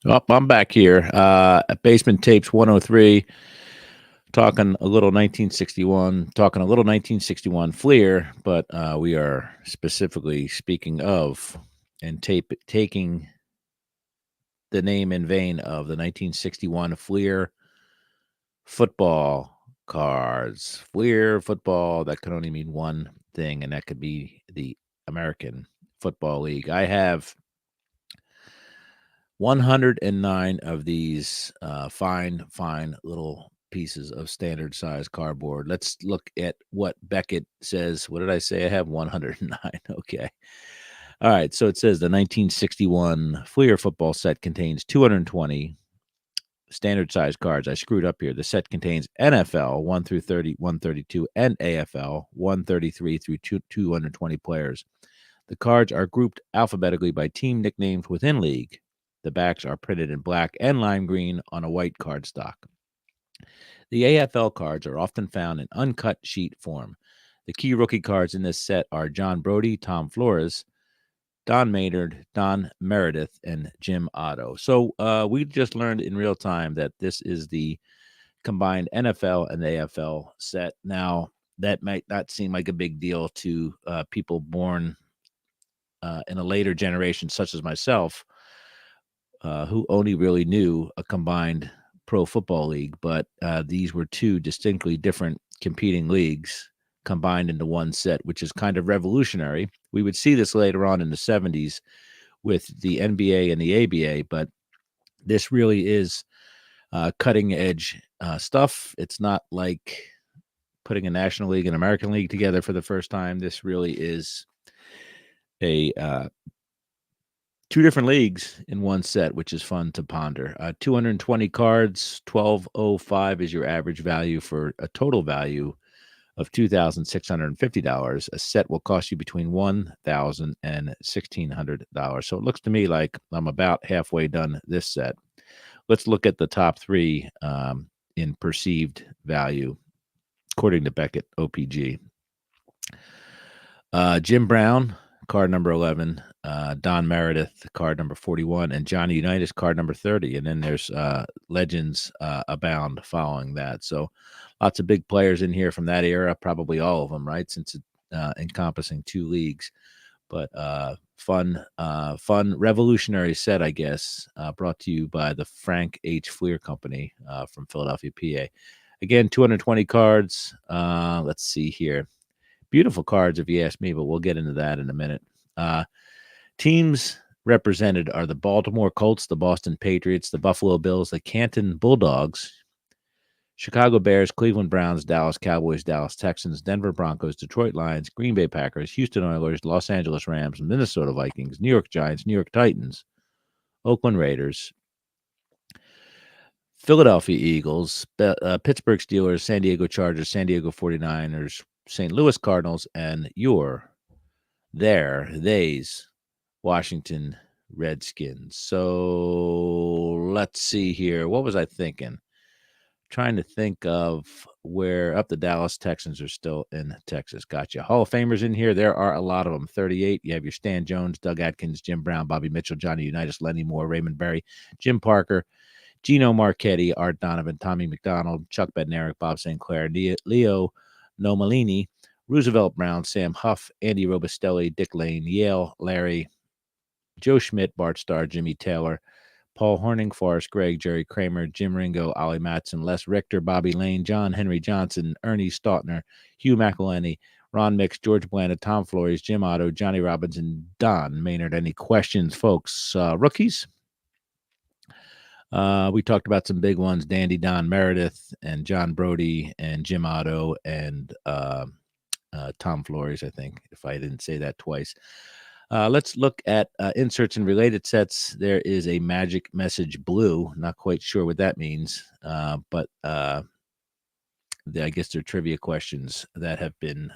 Oh, I'm back here. At Basement Tapes 103, talking a little 1961, talking a little 1961 Fleer, but we are specifically speaking of and taking the name in vain of the 1961 Fleer football cards. Fleer football, that could only mean one thing, and that could be the American Football League. I have 109 of these fine little pieces of standard size cardboard. Let's look at what Beckett says. What did I say? I have 109. Okay. All right. So it says the 1961 Fleer football set contains 220 standard size cards. I screwed up here. The set contains NFL 1 through 30, 132, and AFL 133 through 220 players. The cards are grouped alphabetically by team nicknames within league. The backs are printed in black and lime green on a white cardstock. The AFL cards are often found in uncut sheet form. The key rookie cards in this set are John Brodie, Tom Flores, Don Maynard, Don Meredith, and Jim Otto. So we just learned in real time that this is the combined NFL and AFL set. Now, that might not seem like a big deal to people born in a later generation, such as myself, who only really knew a combined pro football league, but these were two distinctly different competing leagues combined into one set, which is kind of revolutionary. We would see this later on in the 70s with the NBA and the ABA, but this really is cutting edge stuff. It's not like putting a National League and American League together for the first time. This really is a two different leagues in one set, which is fun to ponder. 220 cards, 1205 is your average value for a total value of $2,650. A set will cost you between $1,000 and $1,600. So it looks to me like I'm about halfway done this set. Let's look at the top three in perceived value, according to Beckett OPG. Jim Brown, card number 11, Don Meredith, card number 41, and Johnny Unitas, card number 30. And then there's legends abound following that. So lots of big players in here from that era, probably all of them, right? Since it's encompassing two leagues. But fun, revolutionary set, I guess, brought to you by the Frank H. Fleer Company from Philadelphia, PA. Again, 220 cards. Let's see here. Beautiful cards, if you ask me, but we'll get into that in a minute. Teams represented are the Baltimore Colts, the Boston Patriots, the Buffalo Bills, the Canton Bulldogs, Chicago Bears, Cleveland Browns, Dallas Cowboys, Dallas Texans, Denver Broncos, Detroit Lions, Green Bay Packers, Houston Oilers, Los Angeles Rams, Minnesota Vikings, New York Giants, New York Titans, Oakland Raiders, Philadelphia Eagles, Pittsburgh Steelers, San Diego Chargers, San Diego 49ers, St. Louis Cardinals, and they's Washington Redskins. So let's see here. What was I thinking? Trying to think of where up the Dallas Texans are still in Texas. Gotcha. Hall of Famers in here. There are a lot of them. 38. You have your Stan Jones, Doug Atkins, Jim Brown, Bobby Mitchell, Johnny Unitas, Lenny Moore, Raymond Berry, Jim Parker, Gino Marchetti, Art Donovan, Tommy McDonald, Chuck Bednarik, Bob St. Clair, Leo Nomalini, Roosevelt Brown, Sam Huff, Andy Robustelli, Dick Lane, Yale, Larry, Joe Schmidt, Bart Starr, Jimmy Taylor, Paul Horning, Forrest Gregg, Jerry Kramer, Jim Ringo, Ollie Matson, Les Richter, Bobby Lane, John Henry Johnson, Ernie Stautner, Hugh McElhenney, Ron Mix, George Blanda, Tom Flores, Jim Otto, Johnny Robinson, Don Maynard. Any questions, folks? Rookies? We talked about some big ones: Dandy Don Meredith and John Brodie and Jim Otto and Tom Flores, I think, if I didn't say that twice. Let's look at inserts and related sets. There is a Magic Message Blue. Not quite sure what that means, but I guess they're trivia questions that have been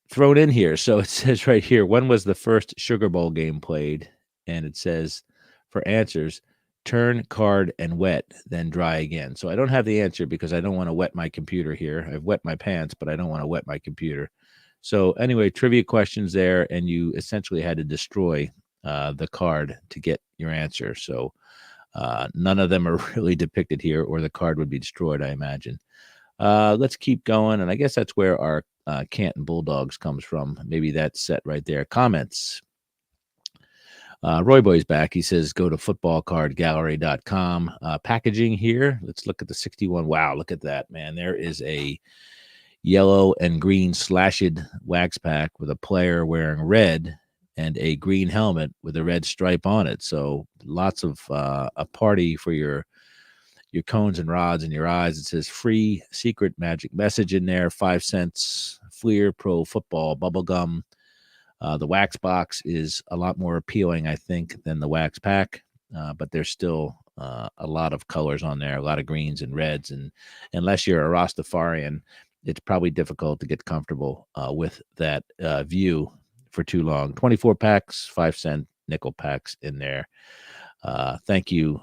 thrown in here. So it says right here, when was the first Sugar Bowl game played? And it says for answers, turn, card, and wet, then dry again. So I don't have the answer because I don't want to wet my computer here. I've wet my pants, but I don't want to wet my computer. So anyway, trivia questions there, and you essentially had to destroy the card to get your answer. So none of them are really depicted here, or the card would be destroyed, I imagine. Let's keep going, and I guess that's where our Canton Bulldogs comes from. Maybe that's set right there. Comments. Roy Boy's back. He says, go to footballcardgallery.com. Packaging here. Let's look at the 61. Wow, look at that, man. There is a yellow and green slashed wax pack with a player wearing red and a green helmet with a red stripe on it. So lots of a party for your cones and rods and your eyes. It says free secret magic message in there, 5 cents, Fleer Pro Football Bubblegum. The wax box is a lot more appealing, I think, than the wax pack, but there's still a lot of colors on there, a lot of greens and reds. And unless you're a Rastafarian, it's probably difficult to get comfortable with that view for too long. 24 packs, 5-cent nickel packs in there. Thank you,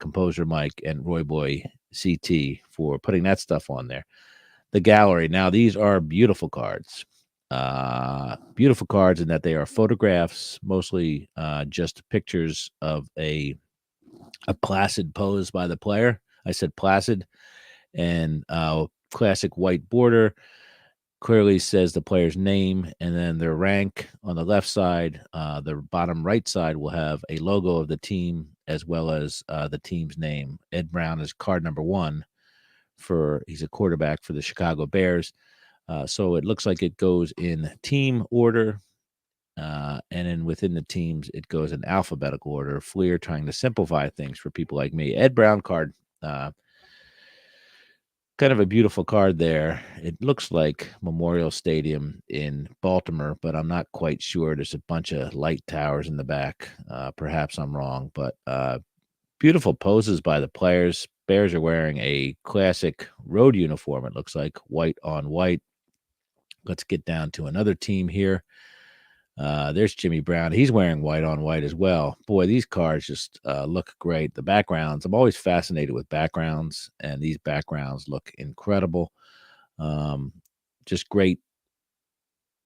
Composer Mike and Roy Boy CT, for putting that stuff on there. The gallery. Now, these are beautiful cards. Beautiful cards in that they are photographs, mostly just pictures of a placid pose by the player. I said placid, and classic white border clearly says the player's name and then their rank. On the left side, the bottom right side will have a logo of the team as well as the team's name. Ed Brown is card number 1 he's a quarterback for the Chicago Bears. So it looks like it goes in team order, and then within the teams, it goes in alphabetical order. Fleer trying to simplify things for people like me. Ed Brown card, kind of a beautiful card there. It looks like Memorial Stadium in Baltimore, but I'm not quite sure. There's a bunch of light towers in the back. Perhaps I'm wrong, but beautiful poses by the players. Bears are wearing a classic road uniform, it looks like, white on white. Let's get down to another team here. There's Jimmy Brown. He's wearing white on white as well. Boy, these cards just look great. The backgrounds, I'm always fascinated with backgrounds, and these backgrounds look incredible. Just great.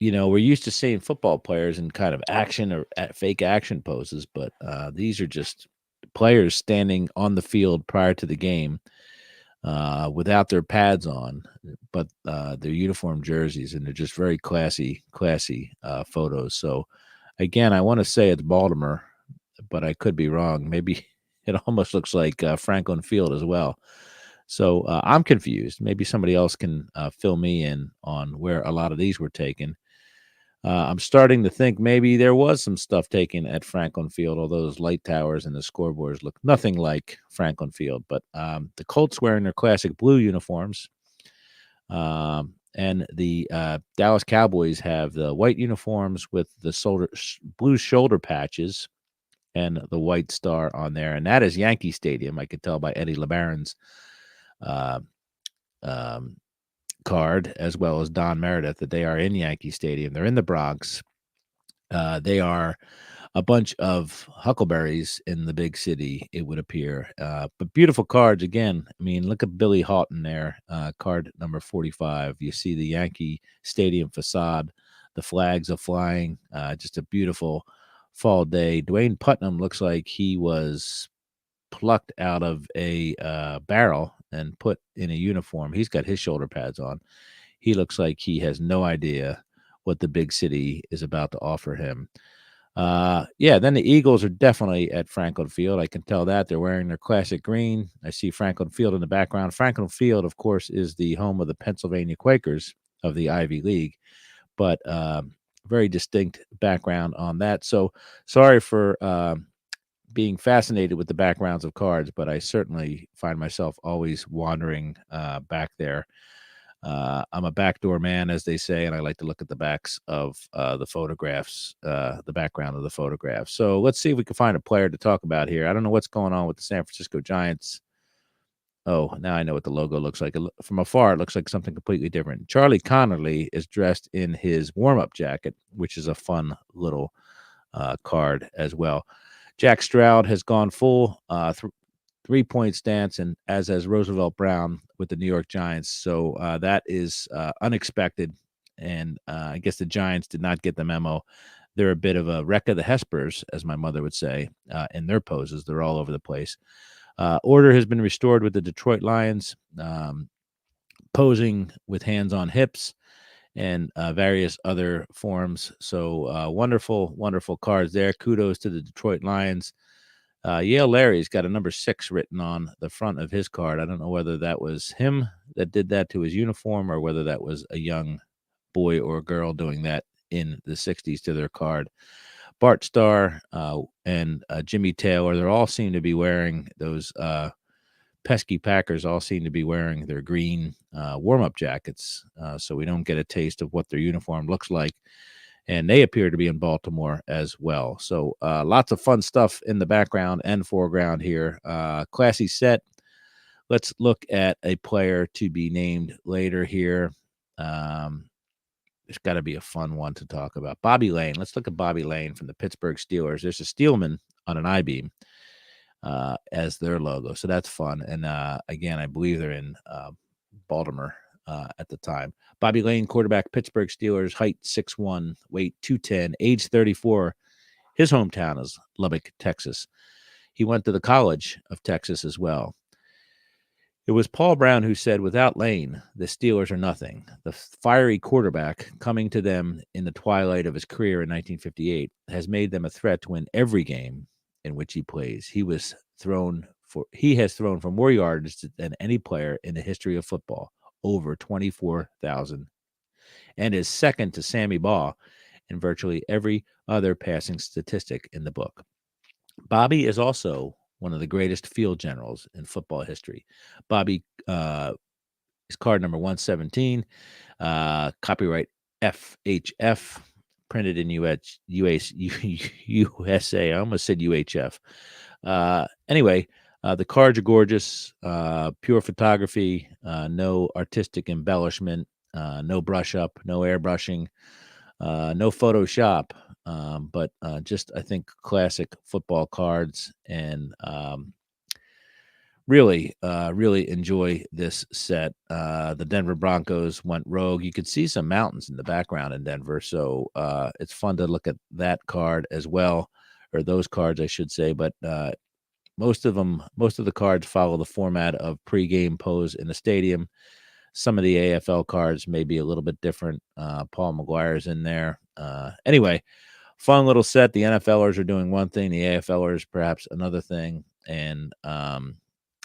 You know, we're used to seeing football players in kind of action or fake action poses, but these are just players standing on the field prior to the game without their pads on, but their uniform jerseys, and they're just very classy photos. So again, I want to say it's Baltimore, but I could be wrong. Maybe it almost looks like Franklin Field as well. So I'm confused. Maybe somebody else can fill me in on where a lot of these were taken. I'm starting to think maybe there was some stuff taken at Franklin Field, although those light towers and the scoreboards look nothing like Franklin Field. But the Colts wearing their classic blue uniforms, and the Dallas Cowboys have the white uniforms with the blue shoulder patches and the white star on there. And that is Yankee Stadium. I could tell by Eddie LeBaron's uh, um, card, as well as Don Meredith, that they are in Yankee Stadium. They're in the Bronx. They are a bunch of huckleberries in the big city, it would appear. But beautiful cards again. I mean, look at Billy Houghton there, card number 45. You see the Yankee Stadium facade, the flags are flying. Just a beautiful fall day. Dwayne Putnam looks like he was plucked out of a barrel and put in a uniform. He's got his shoulder pads on. He looks like he has no idea what the big city is about to offer him. Yeah, then the Eagles are definitely at Franklin Field. I can tell that. They're wearing their classic green. I see Franklin Field in the background. Franklin Field, of course, is the home of the Pennsylvania Quakers of the Ivy League, but very distinct background on that. So sorry for being fascinated with the backgrounds of cards, but I certainly find myself always wandering back there. I'm a backdoor man, as they say, and I like to look at the backs of the photographs, the background of the photographs. So let's see if we can find a player to talk about here. I don't know what's going on with the San Francisco Giants. Oh, now I know what the logo looks like. From afar, it looks like something completely different. Charlie Connerly is dressed in his warm-up jacket, which is a fun little card as well. Jack Stroud has gone full 3-point stance, and as has Roosevelt Brown with the New York Giants. So that is unexpected, and I guess the Giants did not get the memo They're a bit of a wreck of the Hespers, as my mother would say, in their poses. They're all over the place. Order has been restored with the Detroit Lions, posing with hands on hips and various other forms. So wonderful, wonderful cards there. Kudos to the Detroit Lions. Yale Larry's got a number 6 written on the front of his card. I don't know whether that was him that did that to his uniform or whether that was a young boy or girl doing that in the 60s to their card. Bart Starr and Jimmy Taylor, they all seem to be wearing those pesky Packers all seem to be wearing their green warm-up jackets, so we don't get a taste of what their uniform looks like. And they appear to be in Baltimore as well. So lots of fun stuff in the background and foreground here. Classy set. Let's look at a player to be named later here. There's got to be a fun one to talk about. Bobby Lane. Let's look at Bobby Lane from the Pittsburgh Steelers. There's a Steelman on an I-beam as their logo. So that's fun. And again, I believe they're in Baltimore at the time. Bobby Lane, quarterback, Pittsburgh Steelers, height 6'1", weight 210, age 34. His hometown is Lubbock, Texas. He went to the College of Texas as well. It was Paul Brown who said, without Lane, the Steelers are nothing. The fiery quarterback coming to them in the twilight of his career in 1958 has made them a threat to win every game in which he plays. He has thrown for more yards than any player in the history of football, over 24,000, and is second to Sammy Baugh in virtually every other passing statistic in the book. Bobby is also one of the greatest field generals in football history. Bobby is card number 117, copyright FHF, printed in USA. I almost said UHF. Anyway, the cards are gorgeous, pure photography, no artistic embellishment, no brush up, no airbrushing, no Photoshop, but just, I think, classic football cards. And really enjoy this set. The Denver Broncos went rogue. You could see some mountains in the background in Denver, so it's fun to look at that card as well, or those cards, I should say. But most of the cards follow the format of pregame pose in the stadium. Some of the AFL cards may be a little bit different. Paul McGuire's in there. Anyway, fun little set. The NFLers are doing one thing, the AFLers perhaps another thing. And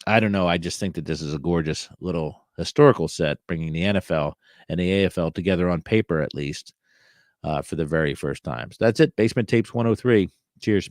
I don't know. I just think that this is a gorgeous little historical set, bringing the NFL and the AFL together on paper, at least, for the very first time. So that's it. Basement Tapes 103. Cheers.